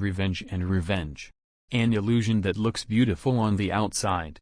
revenge and revenge. An illusion that looks beautiful on the outside.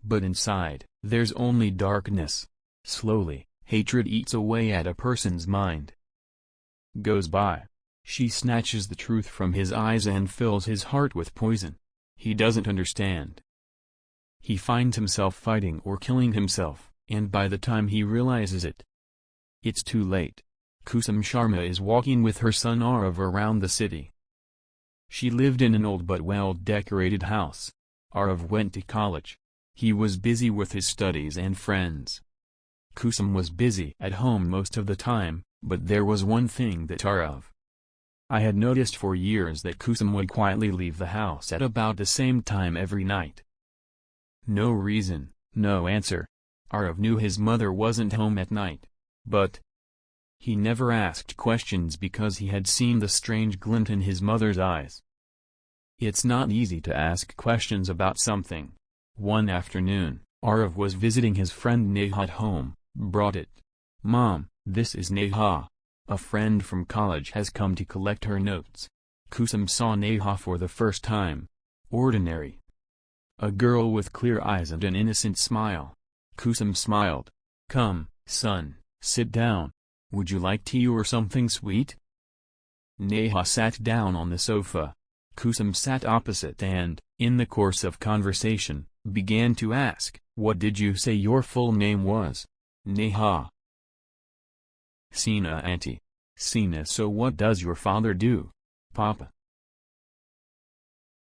But inside, there's only darkness. Slowly, hatred eats away at a person's mind. Goes by. She snatches the truth from his eyes and fills his heart with poison. He doesn't understand. He finds himself fighting or killing himself, and by the time he realizes it, it's too late. Kusum Sharma is walking with her son Arav around the city. She lived in an old but well-decorated house. Arav went to college. He was busy with his studies and friends. Kusum was busy at home most of the time, but there was one thing that I had noticed for years, that Kusum would quietly leave the house at about the same time every night. No reason, no answer. Arav knew his mother wasn't home at night, but he never asked questions because he had seen the strange glint in his mother's eyes. It's not easy to ask questions about something. One afternoon, Arav was visiting his friend Neha at home, brought it. "Mom, this is Neha. A friend from college has come to collect her notes." Kusum saw Neha for the first time. Ordinary. A girl with clear eyes and an innocent smile. Kusum smiled. "Come, son, sit down. Would you like tea or something sweet?" Neha sat down on the sofa. Kusum sat opposite and, in the course of conversation, began to ask, "What did you say your full name was?" "Neha." "Sina, auntie." "Sina, so what does your father do?" "Papa."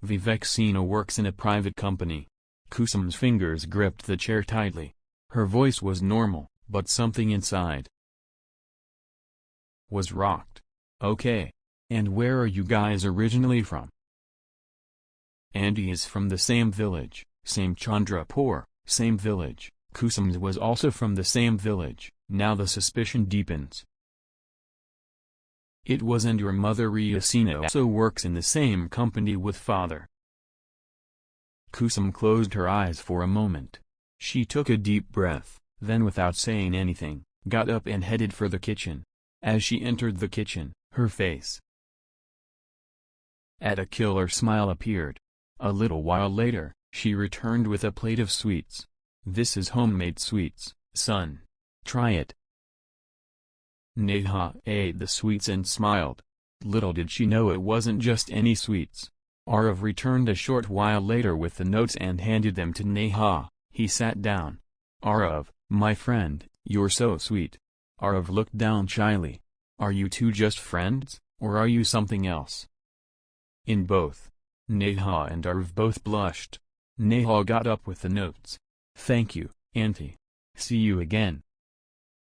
"Vivek, Sina works in a private company." Kusum's fingers gripped the chair tightly. Her voice was normal, but something inside was rocked. "Okay. And where are you guys originally from?" "Andy is from the same village, same Chandrapur, same village." Kusum's was also from the same village. Now the suspicion deepens. "It was, and your mother Riya Sina also works in the same company with father." Kusum closed her eyes for a moment. She took a deep breath, then without saying anything, got up and headed for the kitchen. As she entered the kitchen, her face a killer smile appeared. A little while later, she returned with a plate of sweets. "This is homemade sweets, son. Try it." Neha ate the sweets and smiled. Little did she know it wasn't just any sweets. Arav returned a short while later with the notes and handed them to Neha. He sat down. "Arav, my friend, you're so sweet." Arav looked down shyly. "Are you two just friends, or are you something else?" "In both." Neha and Arav both blushed. Neha got up with the notes. "Thank you, auntie. See you again."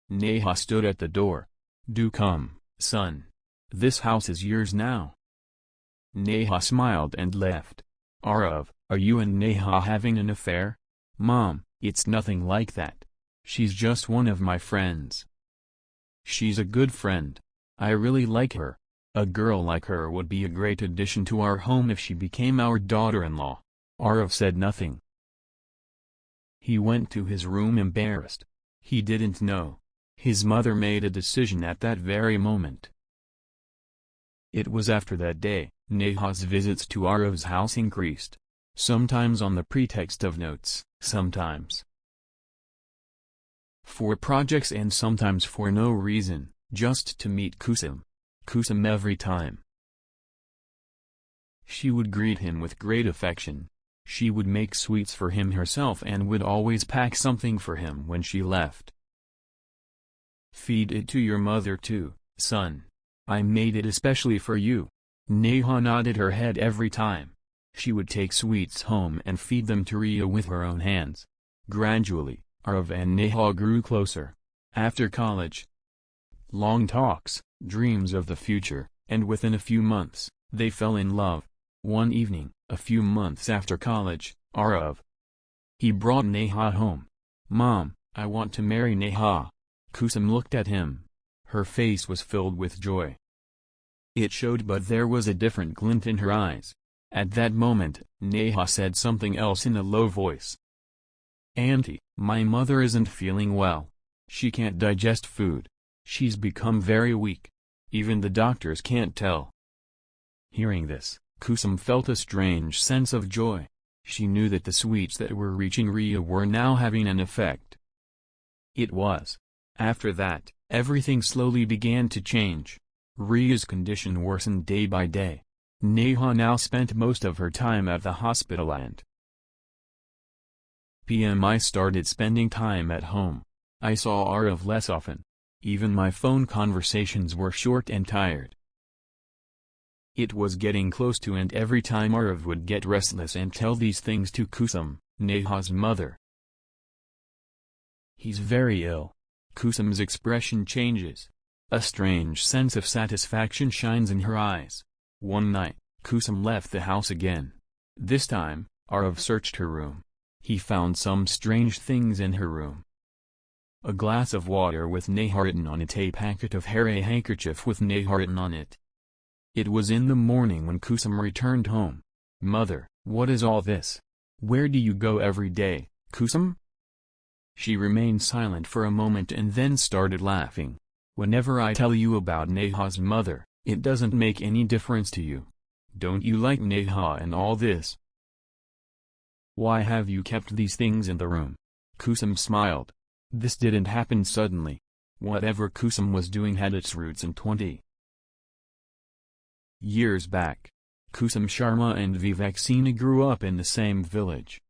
Neha stood at the door. "Do come, son. This house is yours now." Neha smiled and left. "Arav, are you and Neha having an affair?" "Mom, it's nothing like that. She's just one of my friends. She's a good friend. I really like her. A girl like her would be a great addition to our home if she became our daughter-in-law." Arav said nothing. He went to his room embarrassed. He didn't know. His mother made a decision at that very moment. It was after that day, Neha's visits to Arav's house increased. Sometimes on the pretext of notes, sometimes for projects, and sometimes for no reason, just to meet Kusum. Kusum every time. She would greet him with great affection. She would make sweets for him herself and would always pack something for him when she left. "Feed it to your mother too, son. I made it especially for you." Neha nodded her head every time. She would take sweets home and feed them to Riya with her own hands. Gradually, Arav and Neha grew closer. After college, long talks, dreams of the future, and within a few months, they fell in love. One evening, a few months after college, he brought Neha home. "Mom, I want to marry Neha." Kusum looked at him. Her face was filled with joy. It showed, but there was a different glint in her eyes. At that moment, Neha said something else in a low voice. "Auntie, my mother isn't feeling well. She can't digest food. She's become very weak. Even the doctors can't tell Hearing this, Kusum felt a strange sense of joy. She knew that the sweets that were reaching Rhea were now having an effect. It was. After that, everything slowly began to change. Rhea's condition worsened day by day. Neha now spent most of her time at the hospital and I started spending time at home. I saw Arav less often. Even my phone conversations were short and tired. It was getting close to and every time Arav would get restless and tell these things to Kusum, Neha's mother. He's very ill. Kusum's expression changes. A strange sense of satisfaction shines in her eyes. One night, Kusum left the house again. This time, Arav searched her room. He found some strange things in her room. A glass of water with Neha written on it, a packet of hair, a handkerchief with Neha written on it. It was in the morning when Kusum returned home. "Mother, what is all this? Where do you go every day, Kusum?" She remained silent for a moment and then started laughing. "Whenever I tell you about Neha's mother, it doesn't make any difference to you. Don't you like Neha and all this? Why have you kept these things in the room?" Kusum smiled. This didn't happen suddenly. Whatever Kusum was doing had its roots in 20 years back. Kusum Sharma and Vivek Sina grew up in the same village.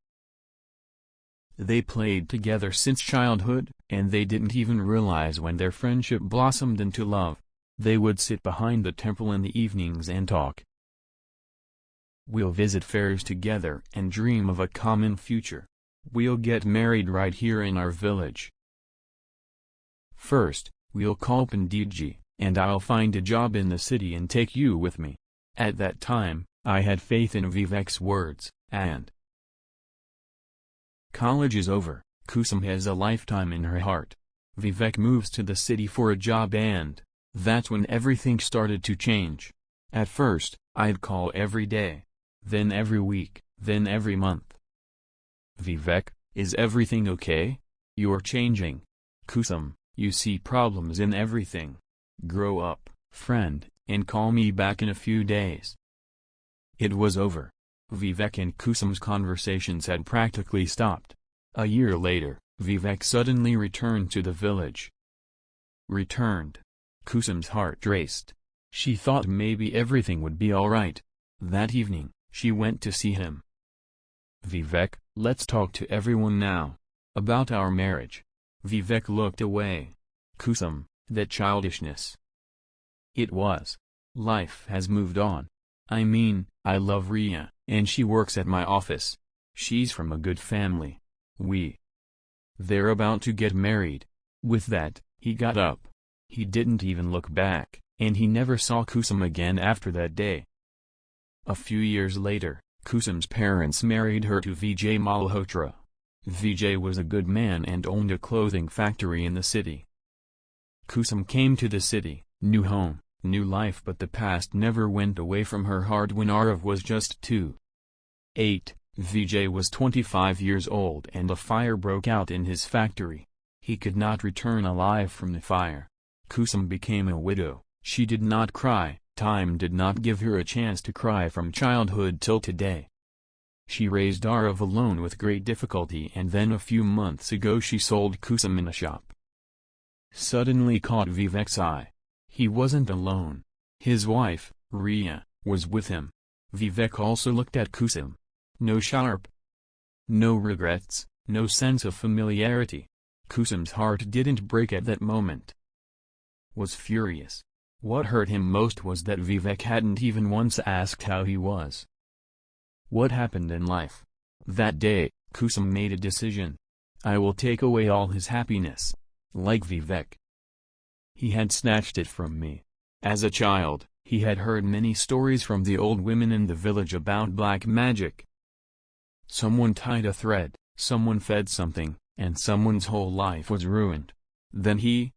They played together since childhood, and they didn't even realize when their friendship blossomed into love. They would sit behind the temple in the evenings and talk. "We'll visit fairs together and dream of a common future. We'll get married right here in our village. First, we'll call Panditji, and I'll find a job in the city and take you with me." At that time, I had faith in Vivek's words, and college is over. Kusum has a lifetime in her heart. Vivek moves to the city for a job and that's when everything started to change. At first, I'd call every day. Then every week, then every month. "Vivek, is everything okay? You're changing. Kusum, you see problems in everything. Grow up, friend, and call me back in a few days." It was over. Vivek and Kusum's conversations had practically stopped. A year later, Vivek suddenly returned to the village. Returned. Kusum's heart raced. She thought maybe everything would be alright. That evening, she went to see him. "Vivek, let's talk to everyone now. About our marriage." Vivek looked away. "Kusum, that childishness." It was. Life has moved on. I mean, I love Rhea, and she works at my office. She's from a good family. They're about to get married. With that, he got up. He didn't even look back, and he never saw Kusum again after that day. A few years later, Kusum's parents married her to Vijay Malhotra. Vijay was a good man and owned a clothing factory in the city. Kusum came to the city, new home, new life, but the past never went away from her heart. When Arav was just 8, Vijay was 25 years old and a fire broke out in his factory. He could not return alive from the fire. Kusum became a widow. She did not cry. Time did not give her a chance to cry from childhood till today. She raised Arav alone with great difficulty, and then a few months ago she sold Kusum in a shop. Suddenly caught Vivek's eye. He wasn't alone. His wife, Rhea, was with him. Vivek also looked at Kusum. No sharp. No regrets, no sense of familiarity. Kusum's heart didn't break at that moment. Was furious. What hurt him most was that Vivek hadn't even once asked how he was. What happened in life? That day, Kusum made a decision. I will take away all his happiness. Like Vivek. He had snatched it from me. As a child, he had heard many stories from the old women in the village about black magic. Someone tied a thread, someone fed something, and someone's whole life was ruined. Then he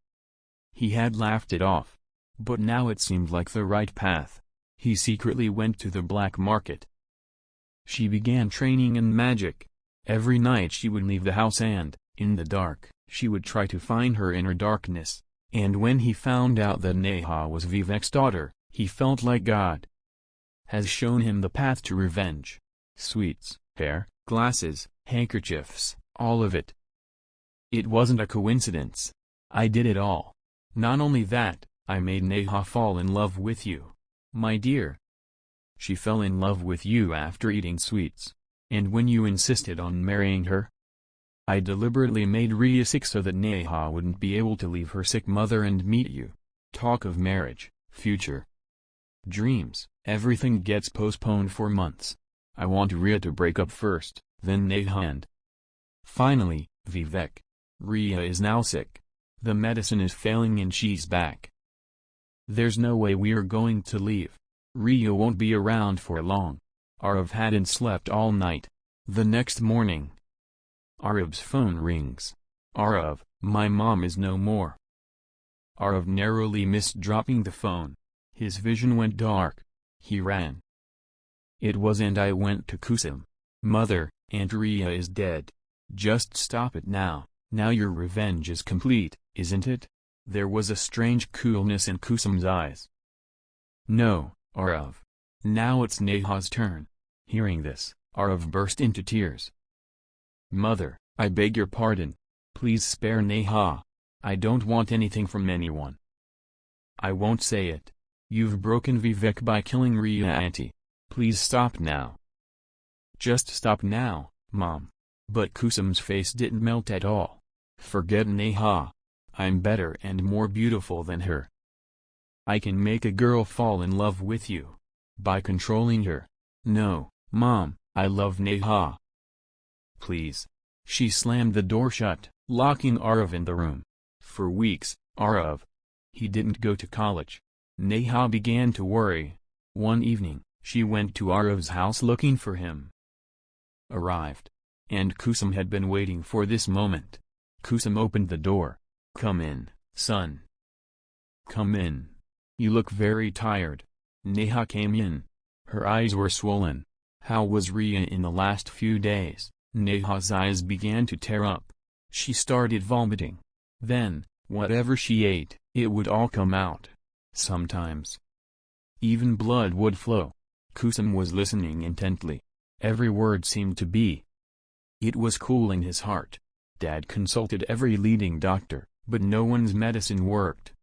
had laughed it off. But now it seemed like the right path. He secretly went to the black market. She began training in magic. Every night she would leave the house and, in the dark, she would try to find her inner darkness. And when he found out that Neha was Vivek's daughter, he felt like God. has shown him the path to revenge. Sweets, hair, glasses, handkerchiefs, all of it. It wasn't a coincidence. I did it all. Not only that, I made Neha fall in love with you. My dear. She fell in love with you after eating sweets. And when you insisted on marrying her, I deliberately made Rhea sick so that Neha wouldn't be able to leave her sick mother and meet you. Talk of marriage, future, dreams, everything gets postponed for months. I want Rhea to break up first, then Neha and finally, Vivek. Rhea is now sick. The medicine is failing and she's back. There's no way we're going to leave. Rhea won't be around for long. Arav hadn't slept all night. The next morning, Arav's phone rings. Arav, my mom is no more. Arav narrowly missed dropping the phone. His vision went dark. He ran. It was and I went to Kusum. Mother, Aunt Rhea is dead. Just stop it now. Now your revenge is complete, isn't it? There was a strange coolness in Kusum's eyes. No, Arav. Now it's Neha's turn. Hearing this, Arav burst into tears. Mother, I beg your pardon. Please spare Neha. I don't want anything from anyone. I won't say it. You've broken Vivek by killing Rhea, Auntie. Please stop now. Just stop now, Mom. But Kusum's face didn't melt at all. Forget Neha. I'm better and more beautiful than her. I can make a girl fall in love with you. By controlling her. No, Mom, I love Neha. Please. She slammed the door shut, locking Arav in the room. For weeks, Arav. He didn't go to college. Neha began to worry. One evening, she went to Arav's house looking for him. Arrived. And Kusum had been waiting for this moment. Kusum opened the door. Come in, son. Come in. You look very tired. Neha came in. Her eyes were swollen. How was Rhea in the last few days? Neha's eyes began to tear up. She started vomiting. Then, whatever she ate, it would all come out. Sometimes, even blood would flow. Kusum was listening intently. Every word seemed to be. It was cooling his heart. Dad consulted every leading doctor, but no one's medicine worked.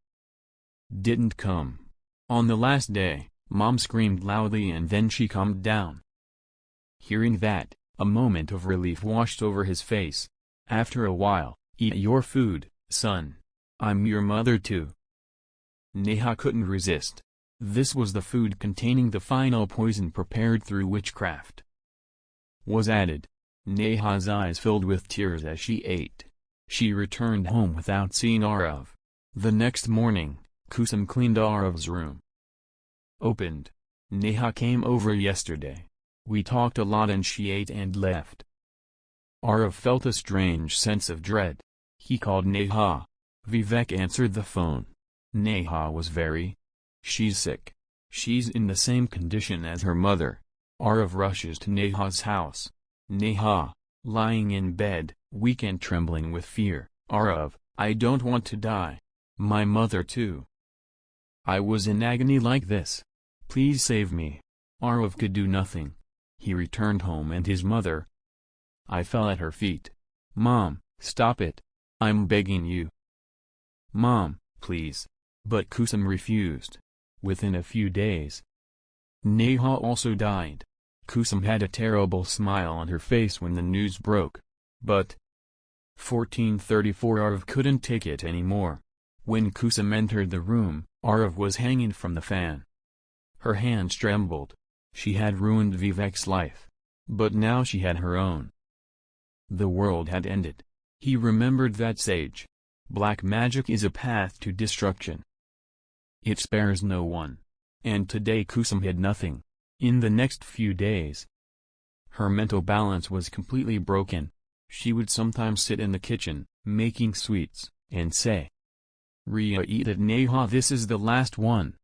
Didn't come. On the last day, Mom screamed loudly and then she calmed down. Hearing that, a moment of relief washed over his face. After a while, eat your food, son. I'm your mother too. Neha couldn't resist. This was the food containing the final poison prepared through witchcraft. Was added. Neha's eyes filled with tears as she ate. She returned home without seeing Arav. The next morning, Kusum cleaned Arav's room. Opened. Neha came over yesterday. We talked a lot and she ate and left. Arav felt a strange sense of dread. He called Neha. Vivek answered the phone. Neha was very. She's sick. She's in the same condition as her mother. Arav rushes to Neha's house. Neha, lying in bed, weak and trembling with fear. Arav, I don't want to die. My mother too. I was in agony like this. Please save me. Arav could do nothing. He returned home and his mother. I fell at her feet. Mom, stop it. I'm begging you. Mom, please. But Kusum refused. Within a few days, Neha also died. Kusum had a terrible smile on her face when the news broke. But 1434 Arav couldn't take it anymore. When Kusum entered the room, Arav was hanging from the fan. Her hands trembled. She had ruined Vivek's life. But now she had her own. The world had ended. He remembered that sage. Black magic is a path to destruction. It spares no one. And today Kusum had nothing. In the next few days, her mental balance was completely broken. She would sometimes sit in the kitchen, making sweets, and say, Rhea, eat it, Neha, this is the last one.